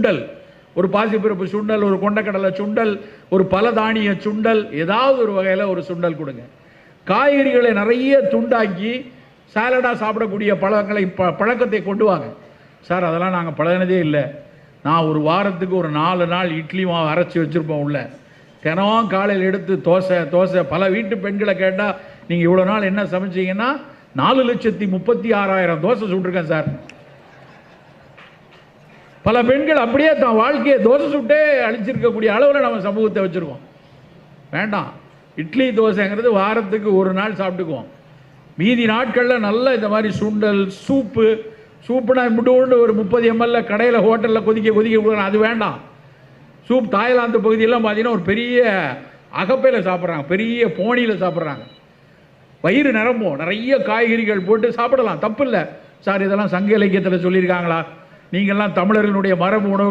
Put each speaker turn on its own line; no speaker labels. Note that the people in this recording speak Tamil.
சுண்டல், ஒரு பாசிப்பருப்பு சுண்டல், ஒரு கொண்டக்கடலை சுண்டல், ஒரு பல தானிய சுண்டல், ஏதாவது ஒரு வகையில் ஒரு சுண்டல் கொடுங்க. காய்கறிகளை நிறைய துண்டாக்கி சாலடாக சாப்பிடக்கூடிய பழக்கத்தை கொண்டு வாங்க. சார் அதெல்லாம் நாங்கள் பழகினதே இல்லை. நான் ஒரு வாரத்துக்கு ஒரு 4 நாள் இட்லி மாவு அரைச்சி வச்சுருப்போம் உள்ள. தினம் காலையில் எடுத்து தோசை. பல வீட்டு பெண்களை கேட்டால் நீங்கள் இவ்வளோ நாள் என்ன சமைச்சிங்கன்னா 4,36,000 தோசை சுட்டிருக்கேன் சார். பல பெண்கள் அப்படியே தான் வாழ்க்கையை தோசை சுட்டே அழிச்சிருக்கக்கூடிய அளவில் நம்ம சமூகத்தை வச்சுருக்கோம். வேண்டாம், இட்லி தோசைங்கிறது வாரத்துக்கு ஒரு நாள் சாப்பிட்டுக்குவோம். மீதி நாட்களில் நல்ல இந்த மாதிரி சுண்டல், சூப்புனா முட்டு ஒரு 30 ml கடையில் ஹோட்டலில் கொதிக்க கொடுக்குறாங்க, அது வேண்டாம். சூப் தாய்லாந்து பகுதியெல்லாம் பார்த்தீங்கன்னா ஒரு பெரிய அகப்பையில் சாப்பிட்றாங்க, பெரிய போனியில் சாப்பிட்றாங்க. வயிறு நிரம்பும், நிறைய காய்கறிகள் போட்டு சாப்பிடலாம், தப்பு இல்லை. சார் இதெல்லாம் சங்க இலக்கியத்தில் சொல்லியிருக்காங்களா? நீங்கள்லாம் தமிழர்களுடைய மரபு உணவு